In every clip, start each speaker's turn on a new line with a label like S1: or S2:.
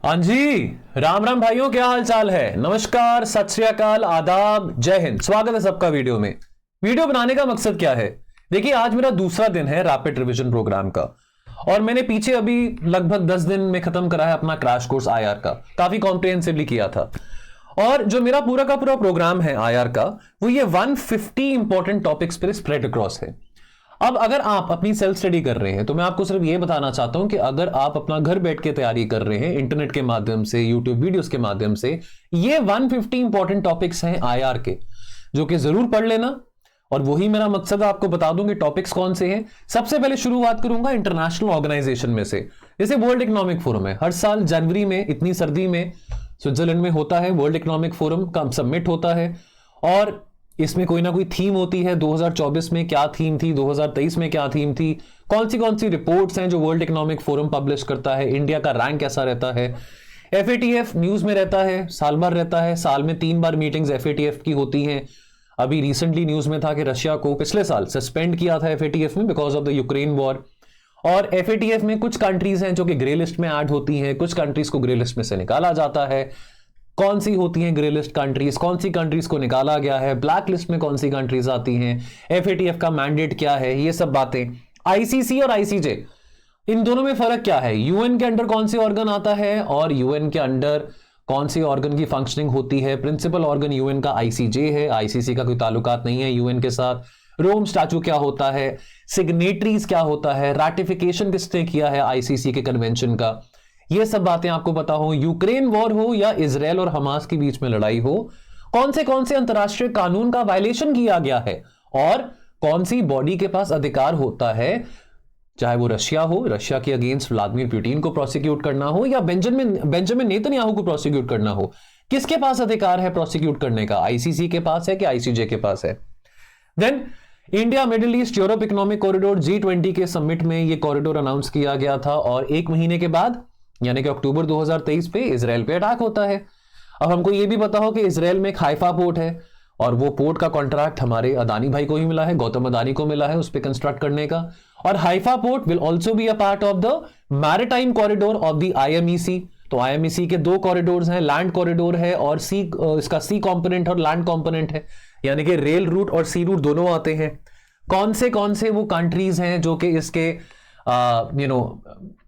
S1: हाँ जी। राम राम भाइयों, क्या हाल चाल है। नमस्कार, सत श्री अकाल, आदाब, जय हिंद। स्वागत है सबका वीडियो में। वीडियो बनाने का मकसद क्या है? देखिए, आज मेरा दूसरा दिन है रैपिड रिवीजन प्रोग्राम का और मैंने पीछे अभी लगभग 10 दिन में खत्म करा है अपना क्रैश कोर्स आईआर का। काफी कॉम्प्रिहेंसिवली किया था और जो मेरा पूरा का पूरा प्रोग्राम है आईआर का, वो ये 150 इंपॉर्टेंट टॉपिक्स पर स्प्रेड अक्रॉस है। अब अगर आप अपनी सेल्फ स्टडी कर रहे हैं तो मैं आपको सिर्फ ये बताना चाहता हूं कि अगर आप अपना घर बैठ के तैयारी कर रहे हैं इंटरनेट के माध्यम से, यूट्यूब वीडियोस के माध्यम से, ये 150 इंपॉर्टेंट टॉपिक्स हैं आईआर के, जो कि जरूर पढ़ लेना। और वही मेरा मकसद है, आपको बता दूं कि टॉपिक्स कौन से हैं। सबसे पहले शुरुआत करूंगा इंटरनेशनल ऑर्गेनाइजेशन में से। जैसे वर्ल्ड इकोनॉमिक फोरम है, हर साल जनवरी में इतनी सर्दी में स्विट्जरलैंड में होता है। वर्ल्ड इकोनॉमिक फोरम का समिट होता है और इसमें कोई ना कोई थीम होती है। 2024 में क्या थीम थी, 2023 में क्या थीम थी, कौन सी रिपोर्ट्स हैं जो वर्ल्ड इकोनॉमिक फोरम पब्लिश करता है, इंडिया का रैंक कैसा रहता है। एफएटीएफ न्यूज में रहता है, साल भर रहता है, साल में 3 बार मीटिंग्स एफएटीएफ की होती हैं। अभी रिसेंटली न्यूज में था कि रशिया को पिछले साल सस्पेंड किया था एफएटीएफ में because of the Ukraine war. और एफएटीएफ में कुछ कंट्रीज हैं जो कि ग्रे लिस्ट में ऐड होती हैं, कुछ कंट्रीज को ग्रे लिस्ट में से निकाला जाता है। कौन सी होती हैं ग्रे लिस्ट कंट्रीज, कौन सी कंट्रीज को निकाला गया है, ब्लैक लिस्ट में कौन सी कंट्रीज आती हैं, एफएटीएफ का मैंडेट क्या है, ये सब बातें। आईसीसी और आईसीजे, इन दोनों में फर्क क्या है? यूएन के अंडर कौन से ऑर्गन आता है और यूएन के अंडर कौन सी ऑर्गन की फंक्शनिंग होती है। प्रिंसिपल ऑर्गन यूएन का आईसीजे है, आईसीसी का कोई ताल्लुकात नहीं है यूएन के साथ। रोम स्टैचू क्या होता है, सिग्नेटरीज क्या होता है, रैटिफिकेशन किसने किया है आईसीसी के कन्वेंशन का, ये सब बातें आपको पता हो। यूक्रेन वॉर हो या इजराइल और हमास के बीच में लड़ाई हो, कौन से अंतरराष्ट्रीय कानून का वायलेशन किया गया है और कौन सी बॉडी के पास अधिकार होता है, चाहे वो रशिया हो, रशिया के अगेंस्ट व्लादिमीर पुतिन को प्रोसिक्यूट करना हो या बेंजामिन नेतन्याहू को प्रोसिक्यूट करना हो, किसके पास अधिकार है प्रोसिक्यूट करने का? आईसीसी के पास है कि आईसीजे के पास है? Then India Middle East Europe economic corridor G20 के समिट में ये कॉरिडोर अनाउंस किया गया था और 1 महीने के बाद यानी कि अक्टूबर 2023 पे इजराइल पे अटैक होता है। अब हमको ये भी पता हो कि इजराइल में हाइफा पोर्ट है और वो पोर्ट का कॉन्ट्रैक्ट हमारे अदानी भाई को ही मिला है, गौतम अदानी को मिला है उस पे कंस्ट्रक्ट करने का। और Haifa port will also be a part of the maritime corridor of the IMEC. तो आईएमईसी के 2 कॉरिडोर्स हैं, लैंड कॉरिडोर है और इसका सी कॉम्पोनेंट और लैंड कॉम्पोनेंट है, यानी कि रेल रूट और सी रूट दोनों आते हैं। कौन से वो कंट्रीज हैं जो कि इसके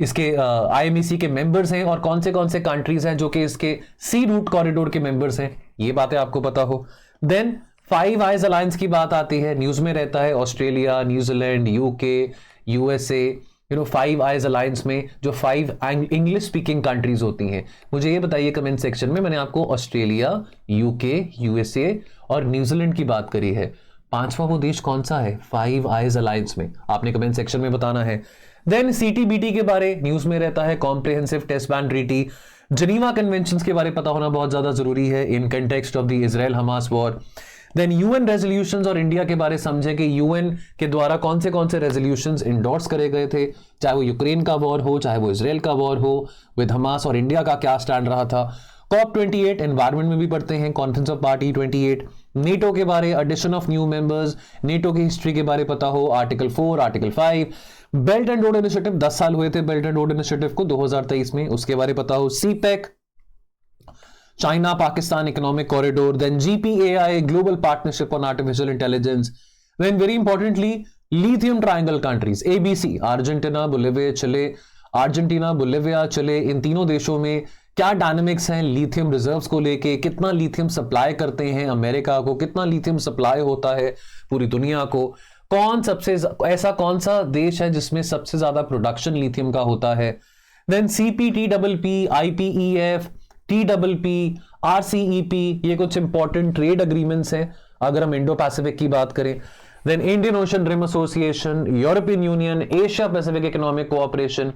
S1: इसके आईएमईसी के मेंबर्स हैं और कौन से कंट्रीज हैं जो कि इसके सी रूट कॉरिडोर के मेंबर्स हैं, ये बातें आपको पता हो। देन 5 आइज अलायंस की बात आती है, न्यूज में रहता है। Australia, New Zealand, UK, USA, 5 eyes alliance में जो 5 इंग्लिश स्पीकिंग कंट्रीज होती हैं। मुझे ये बताइए कमेंट सेक्शन में, मैंने आपको ऑस्ट्रेलिया, यूके, यूएसए और न्यूजीलैंड की बात करी है, 5वां वो देश कौन सा है 5 आइज अलायंस में? आपने कमेंट सेक्शन में बताना है। देन सीटीबीटी के बारे न्यूज में रहता है, comprehensive test ban treaty. Geneva conventions के बारे में पता होना बहुत ज्यादा जरूरी है in context of the Israel Hamas war. Then UN resolutions और इंडिया के बारे समझे कि यूएन के द्वारा कौन से रेजोल्यूशंस इंडोर्स करे गए थे, चाहे वो यूक्रेन का वॉर हो, चाहे वो इजराइल का वॉर हो विद हमास, और इंडिया का क्या स्टैंड रहा था। COP28 एनवायरमेंट में भी पढ़ते हैं, कॉन्फ्रेंस ऑफ पार्टी 28। नेटो के बारे, addition of new members, NATO की हिस्ट्री के बारे पता हो, article 4, article 5। Belt and road initiative 10 साल हुए थे बेल्ट एंड रोड इनिशिएटिव को 2023 में, उसके बारे पता हो। CPEC, China Pakistan economic corridor. Then GPAI, global partnership on artificial intelligence. Then very importantly lithium triangle countries ABC, Argentina, Bolivia, Chile, इन तीनों देशों में क्या डायनामिक्स हैं लिथियम रिजर्व्स को लेके, कितना लिथियम सप्लाई करते हैं अमेरिका को, कितना लिथियम सप्लाई होता है पूरी दुनिया को, ऐसा कौन सा देश है जिसमें सबसे ज्यादा प्रोडक्शन लिथियम का होता है। Then CPTPP, IPEF, TPP, RCEP, ये कुछ इंपॉर्टेंट ट्रेड एग्रीमेंट्स हैं अगर हम इंडो पैसिफिक की बात करें। Then Indian Ocean Rim Association, European Union, Asia Pacific economic cooperation.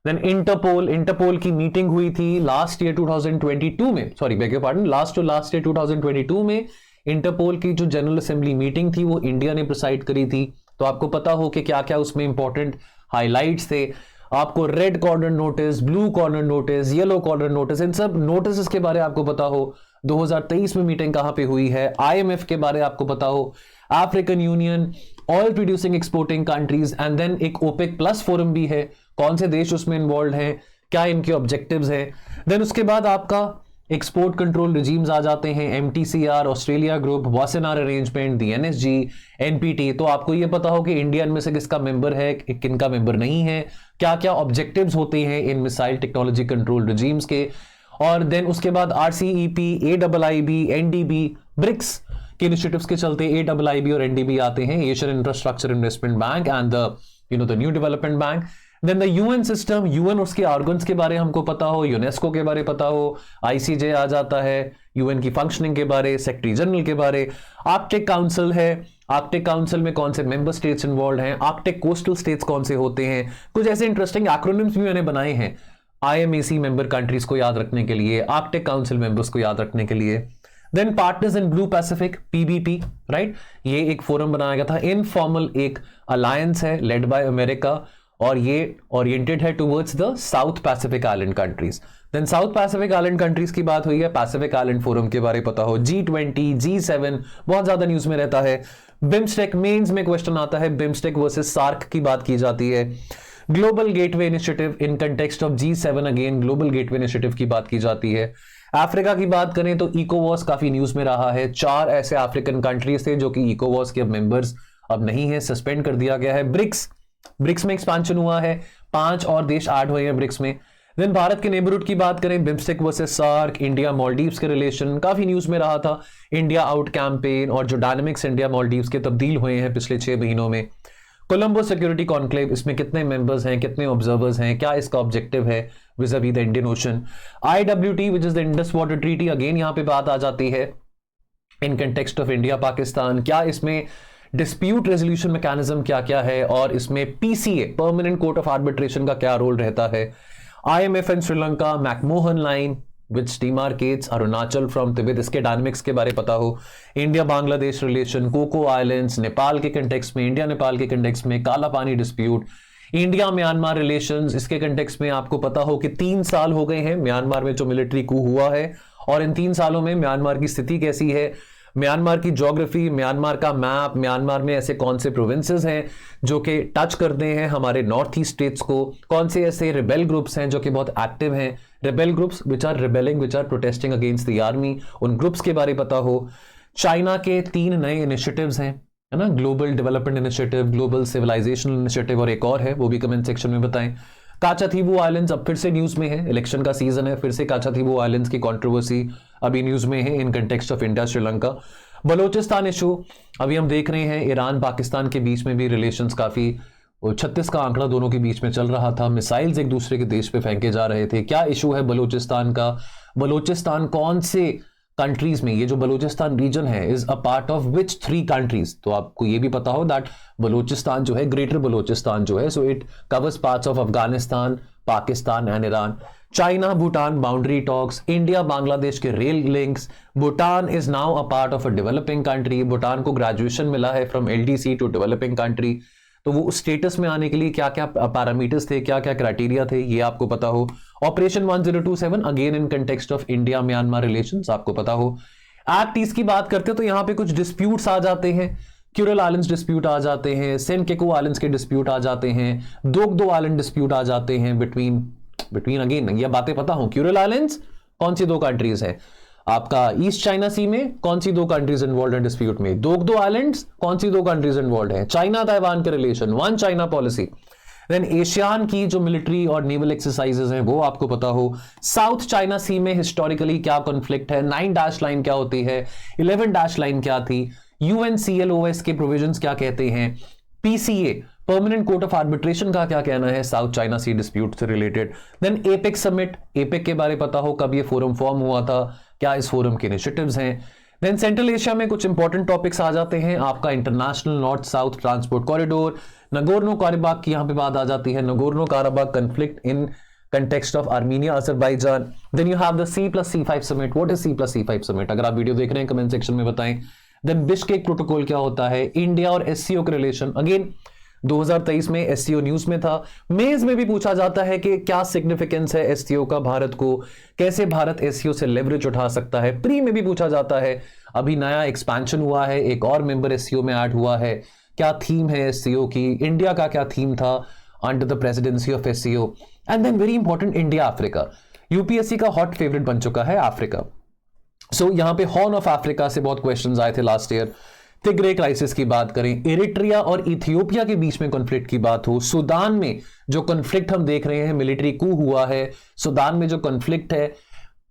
S1: Then Interpol की मीटिंग हुई थी लास्ट ईयर 2022 में, sorry beg your pardon, last year 2022 में इंटरपोल की जो जनरल असेंबली मीटिंग थी वो इंडिया ने प्रिसाइड करी थी। तो आपको पता हो कि क्या क्या उसमें इंपॉर्टेंट हाइलाइट्स थे। आपको red corner notice, blue corner notice, yellow corner notice, इन सब नोटिस के बारे आपको पता हो। 2023 में मीटिंग कहां पे हुई है, IMF के बारे आपको पता हो, African Union, oil producing exporting countries, and then एक ओपेक प्लस फोरम भी है, कौन से देश उसमें इन्वॉल्व हैं, क्या इनके ऑब्जेक्टिव्स है। देन उसके बाद आपका एक्सपोर्ट कंट्रोल रिजीम्स आ जाते हैं, MTCR, Australia group, Wassenaar arrangement, the NSG, NPT। तो आपको ये पता हो कि इंडिया इनमें से किसका मेंबर है, किनका मेंबर नहीं है, क्या क्या ऑब्जेक्टिव्स होते हैं in missile technology control regimes के। और देन उसके बाद RCEP, AIIB, NDB, ब्रिक्स के इनिशिएटिव्स के चलते AIIB और NDB आते हैं, Asian infrastructure investment bank and the new development bank. Then the UN सिस्टम, UN उसके ऑर्गन्स के बारे हमको पता हो, यूनेस्को के बारे पता हो, ICJ आ जाता है, UN की फंक्शनिंग के बारे, सेक्रेटरी जनरल के बारे। आर्कटिक काउंसिल है, आर्कटिक काउंसिल में कौन से मेंबर स्टेट्स इन्वॉल्व हैं, आर्कटिक कोस्टल स्टेट्स कौन से होते हैं, कुछ ऐसे इंटरेस्टिंग एक्रोनिम्स भी मैंने बनाए हैं IMAC मेंबर कंट्रीज को याद रखने के लिए, आर्कटिक काउंसिल मेंबर्स को याद रखने के लिए। Then partners in Blue Pacific, PBP, right, ये एक फोरम बनाया गया था, इनफॉर्मल एक अलायंस है लेड बाय अमेरिका, और ये ओरिएंटेड है towards the South Pacific island countries. Then South Pacific island countries की बात हुई है, पैसिफिक आइलैंड फोरम के बारे पता हो, G20, G7 बहुत ज्यादा न्यूज में रहता है। बिम्स्टेक, मेंस में क्वेश्चन आता है, बिम्स्टेक वर्सेस सार्क की बात की जाती है। Global gateway initiative in context of G7, again global gateway initiative की बात की जाती है। अफ्रीका की बात करें तो इकोवॉस काफी न्यूज में रहा है, 4 ऐसे अफ्रीकन कंट्रीज थे जो कि इकोवॉस के मेंबर्स अब नहीं है, सस्पेंड कर दिया गया है। ब्रिक्स में एक्सपांशन हुआ है, 5 और देश ऐड हुए हैं ब्रिक्स में। देन भारत के नेबरहुड की बात करें, BIMSTEC versus SAARC, India Maldives के रिलेशन काफी न्यूज में रहा था, इंडिया आउट कैंपेन और जो डायनामिक्स इंडिया मालदीव्स के तब्दील हुए हैं पिछले 6 महीनों में। कोलंबो सिक्योरिटी कॉन्क्लेव, इसमें कितने मेंबर्स हैं, कितने ऑब्जर्वर्स हैं, क्या इसका ऑब्जेक्टिव है vis-a-vis the Indian Ocean. IWT which is the Indus water treaty, again यहां पे बात आ जाती है in context of India Pakistan, क्या इसमें डिस्प्यूट रेजोल्यूशन मैकेनिज्म क्या क्या है, और इसमें PCA permanent court of arbitration का क्या रोल रहता है। IMF and Sri Lanka, McMahon line which demarcates Arunachal from Tibet, इसके डायनामिक्स के बारे पता हो। India Bangladesh relation, Coco Islands, Nepal के कंटेक्स्ट में, इंडिया नेपाल के कंटेक्स्ट में काला पानी डिस्प्यूट, इंडिया म्यांमार रिलेशंस, इसके कंटेक्स्ट में आपको पता हो कि 3 साल हो गए हैं म्यांमार में जो मिलिट्री कू हुआ है, और इन 3 सालों में म्यांमार की स्थिति कैसी है, म्यांमार की ज्योग्राफी, म्यांमार का मैप, म्यांमार में ऐसे कौन से प्रोविंसेस हैं जो कि टच करते हैं हमारे नॉर्थ ईस्ट स्टेट्स को, कौन से ऐसे रिबेल ग्रुप्स हैं जो कि बहुत एक्टिव हैं, rebel groups which are rebelling, which are protesting against the army, उन ग्रुप्स के बारे पता हो। चाइना के 3 नए इनिशिएटिव्स हैं, है ना, global development initiative, global civilisation initiative, और एक और है, वो भी कमेंट सेक्शन में बताएं। काचाथीवू आइलैंड्स अब फिर से न्यूज में है, इलेक्शन का सीजन है, फिर से काचाथीवू आइलैंड्स की कंट्रोवर्सी अभी न्यूज में है in context of India Sri Lanka. Balochistan issue अभी हम देख रहे हैं, ईरान पाकिस्तान के बीच में भी रिलेशंस काफी, 36 का आंकड़ा दोनों के बीच में चल रहा था, मिसाइल्स एक दूसरे के देश पे फेंके जा रहे थे। क्या इशू है बलोचिस्तान का, बलोचिस्तान कौन से कंट्रीज में, ये जो बलोचिस्तान रीजन है is a part of which 3 countries, तो आपको ये भी पता हो दैट बलोचिस्तान जो है, ग्रेटर बलोचिस्तान जो है, so it covers parts of Afghanistan, Pakistan and Iran. China Bhutan boundary talks, India Bangladesh के rail links, Bhutan is now a part of a developing country, Bhutan को ग्रेजुएशन मिला है from LDC to developing country, तो वो स्टेटस में आने के लिए क्या क्या पैरामीटर्स थे, क्या क्या क्राइटेरिया थे, ये आपको पता हो। Operation 1027 again in context of India Myanmar relations, आपको पता हो। एक्ट ईस्ट की बात करते हो तो यहां पे कुछ डिस्प्यूट्स आ जाते हैं, क्यूरल आइलैंड्स डिस्प्यूट आ जाते हैं, सेनकेकू आइलैंड्स के डिस्प्यूट आ जाते हैं, दोगदो आइलैंड डिस्प्यूट आ जाते हैं बिटवीन अगेन ये बातें पता हो। क्यूरल आइलैंड्स कौन सी 2 कंट्रीज है, आपका ईस्ट चाइना सी में कौन सी 2 कंट्रीज इन्वॉल्व है डिस्प्यूट में, दोगदो आइलैंड्स कौन सी 2 कंट्रीज इन्वॉल्व है, चाइना ताइवान के relation, 1 China policy. Then ASEAN की जो मिलिट्री और नेवल एक्सरसाइजेस हैं वो आपको पता हो। साउथ चाइना सी में हिस्टोरिकली क्या कॉन्फ्लिक्ट है, 9 डैश लाइन क्या होती है, 11 डैश लाइन क्या थी, UNCLOS के प्रोविजंस क्या कहते हैं, PCA permanent court of arbitration का क्या कहना है साउथ चाइना सी डिस्प्यूट से related. Then APEC summit, APEC के बारे पता हो, कब ये फोरम फॉर्म हुआ था, क्या इस फोरम के इनिशिएटिव्स हैं। देन सेंट्रल एशिया में कुछ इंपॉर्टेंट टॉपिक्स आ जाते हैं, आपका international North South transport corridor, Nagorno Karabakh की यहां पे बात आ जाती है, Nagorno Karabakh conflict in context of Armenia Azerbaijan. Then you have the C+C5 summit, what is C+C5 summit, अगर आप वीडियो देख रहे हैं कमेंट सेक्शन में बताएं। देन बिश्केक प्रोटोकॉल क्या होता है, इंडिया और SCO के रिलेशन, अगेन 2023 में SCO न्यूज में था। मेज में भी पूछा जाता है कि क्या सिग्निफिकेंस है SCO का भारत को, कैसे भारत SCO से लेवरेज उठा सकता है। प्री में भी पूछा जाता है, अभी नया एक्सपेंशन हुआ है, एक और मेंबर SCO में ऐड हुआ है, क्या थीम है SCO की, इंडिया का क्या थीम था under the presidency of SCO। And then very important, India Africa, UPSC का हॉट फेवरेट बन चुका है अफ्रीका। सो यहां पे हॉर्न ऑफ अफ्रीका से बहुत क्वेश्चंस आए थे लास्ट ईयर। तिग्रे क्राइसिस की बात करें, इरिट्रिया और इथियोपिया के बीच में कॉन्फ्लिक्ट की बात हो, सूडान में जो कॉन्फ्लिक्ट हम देख रहे हैं, मिलिट्री कू हुआ है सूडान में, जो कॉन्फ्लिक्ट है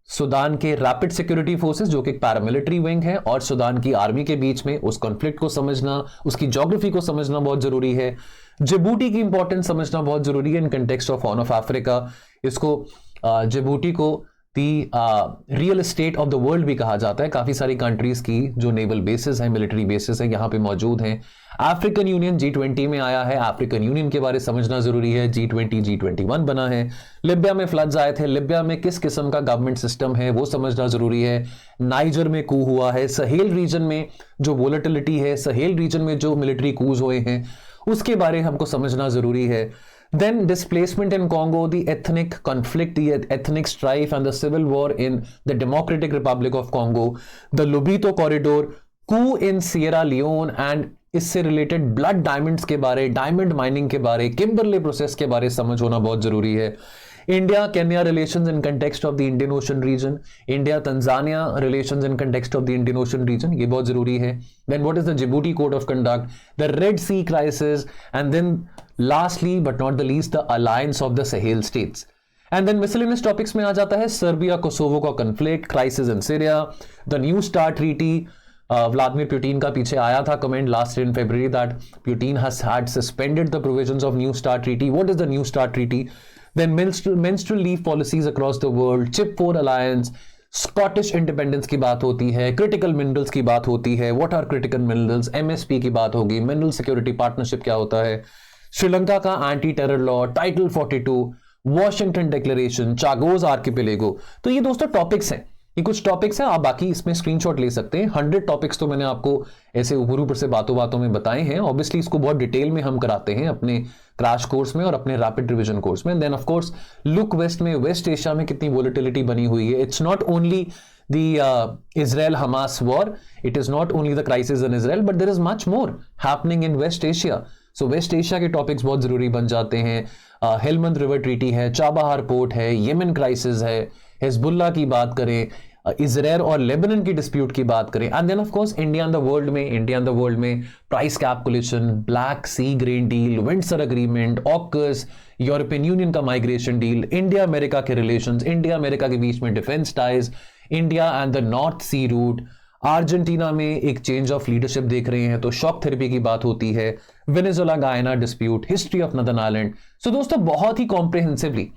S1: सूडान के रैपिड सिक्योरिटी फोर्सेस जो कि पैरामिलिट्री विंग है और सूडान की आर्मी के बीच में, उस कॉन्फ्लिक्ट को समझना, उसकी ज्योग्राफी को समझना बहुत जरूरी है। जिबूटी की इंपॉर्टेंस समझना बहुत जरूरी है in context of Horn of Africa. इसको जिबूटी को the real estate of the world भी कहा जाता है। काफी सारी कंट्रीज की जो नेवल बेसिस हैं, मिलिट्री बेसिस हैं, यहां पे मौजूद हैं। अफ्रीकन यूनियन G20 में आया है, अफ्रीकन यूनियन के बारे में समझना जरूरी है। G20 G21 बना है। लिबिया में फ्लड्स आए थे, लिबिया में किस किस्म का गवर्नमेंट सिस्टम है वो समझना जरूरी है। नाइजर में कू हुआ है, सहेल रीजन में जो वोलेटिलिटी है, सहेल रीजन में जो मिलिट्री कूज हुए हैं उसके बारे में हमको समझना जरूरी है। Then displacement in Congo, the ethnic conflict, the ethnic strife and the civil war in the Democratic Republic of Congo, the Lobito corridor, coup in Sierra Leone and इससे रिलेटेड ब्लड डायमंड्स के बारे, diamond mining के बारे, Kimberley process के बारे समझ होना बहुत जरूरी है। India Kenya relations in context of the Indian Ocean region, India Tanzania relations in context of the Indian Ocean region, ये बहुत जरूरी है। Then what is the Djibouti code of conduct, the Red Sea crisis, and then lastly but not the least the alliance of the Sahel states. And then miscellaneous topics में आ जाता है Serbia Kosovo का conflict, crisis in Syria, the new START treaty. Vladimir Putin का पीछे आया था comment last in February that Putin has had suspended the provisions of new START treaty. What is the new START treaty? Then menstrual leave policies across the world, Chip 4 alliance, Scottish independence की बात होती है, critical minerals की बात होती है, what are critical minerals, MSP की बात होगी, मिनरल सिक्योरिटी पार्टनरशिप क्या होता है, श्रीलंका का anti terror law, title 42, Washington declaration, Chagos archipelago. तो ये दोस्तों टॉपिक्स हैं, ये कुछ टॉपिक्स हैं, आप बाकी इसमें स्क्रीनशॉट ले सकते हैं। 100 टॉपिक्स तो मैंने आपको ऐसे ऊपर ऊपर से बातों बातों में बताए हैं। ऑब्वियसली इसको बहुत डिटेल में हम कराते हैं अपने क्रैश कोर्स में और अपने रैपिड रिवीजन कोर्स में। Then of course look west में, वेस्ट एशिया में कितनी वोलेटिलिटी बनी हुई है। It's not only the Israel Hamas war, it is not only the crisis in Israel, but there is much more happening in West Asia. So West Asia के topics बहुत जरूरी बन जाते हैं। हेलमंद रिवर ट्रीटी है, Chabahar port है, Yemen crisis है, Hezbollah की बात करें, इजराइल और लेबनान की डिस्प्यूट की बात करें, and then of course India and the world में price calculation, Black Sea grain deal, Windsor agreement, AUKUS, European Union का माइग्रेशन डील, इंडिया अमेरिका के रिलेशंस, इंडिया अमेरिका के बीच में defence ties, India and the North Sea route, Argentina में एक change of leadership देख रहे हैं तो शॉक थेरेपी की बात होती है, Venezuela Guyana dispute, history of Northern Ireland. So दोस्तों बहुत ही कॉम्प्रिहेंसिवली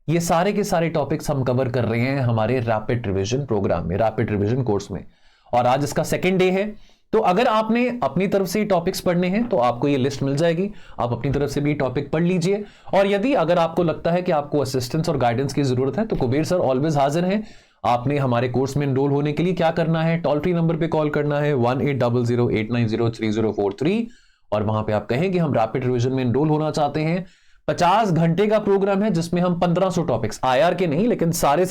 S1: ये सारे के सारे टॉपिक्स हम कवर कर रहे हैं हमारे रैपिड रिवीजन प्रोग्राम में, रैपिड रिवीजन कोर्स में, और आज इसका सेकेंड डे है। तो अगर आपने अपनी तरफ से टॉपिक्स पढ़ने हैं तो आपको ये लिस्ट मिल जाएगी, आप अपनी तरफ से भी टॉपिक पढ़ लीजिए। और यदि अगर आपको लगता है कि आपको असिस्टेंस और गाइडेंस की जरूरत है तो कुबेर सर ऑलवेज हाजिर हैं। आपने हमारे कोर्स में एनरोल होने के लिए क्या करना है, टोल फ्री नंबर पे कॉल करना है 1800890303, और वहां पे आप कहें कि हम रैपिड रिवीजन में एनरोल होना चाहते हैं। 50 घंटे का प्रोग्राम है जिसमें हम 1500 टॉपिक्स, IR के नहीं लेकिन सारे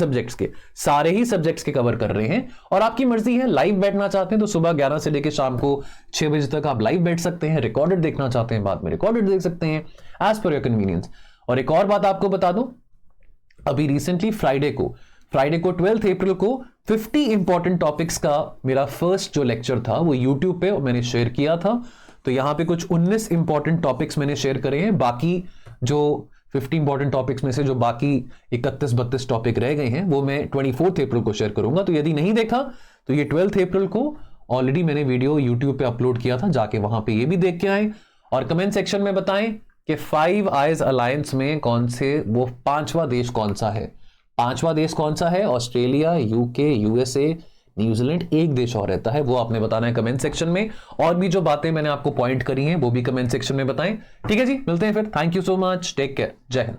S1: ही सब्जेक्ट्स के कवर कर रहे हैं। और आपकी मर्जी है, लाइव बैठना चाहते हैं तो सुबह 11 से लेकर शाम को 6 बजे तक आप लाइव बैठ सकते हैं, रिकॉर्डेड देखना चाहते हैं बाद में रिकॉर्डेड देख सकते हैं, एज पर योर कन्वीनियंस। और एक और बात आपको बता दूं, अभी रिसेंटली फ्राइडे को 12 अप्रैल को 50 इंपॉर्टेंट टॉपिक्स का मेरा फर्स्ट जो लेक्चर था वो यूट्यूब पे मैंने शेयर किया था। तो यहां पे कुछ 19 इंपॉर्टेंट टॉपिक्स मैंने शेयर करे हैं, बाकी जो 50 इंपॉर्टेंट टॉपिक्स में से जो बाकी 31-32 टॉपिक रह गए हैं वो मैं 24 अप्रैल को शेयर करूंगा। तो यदि नहीं देखा तो ये 12 अप्रैल को ऑलरेडी मैंने वीडियो यूट्यूब पे अपलोड किया था, जाके वहां पे ये भी देख के आए। और कमेंट सेक्शन में बताएं कि 5 आइज अलायंस में कौन से वो 5वां देश कौन सा है। 5वां देश कौन सा है? ऑस्ट्रेलिया, यूके, यूएसए, न्यूजीलैंड, एक देश और रहता है, वो आपने बताना है कमेंट सेक्शन में। और भी जो बातें मैंने आपको पॉइंट करी हैं वो भी कमेंट सेक्शन में बताएं। ठीक है जी, मिलते हैं फिर। Thank you so much, take care, जय हिंद।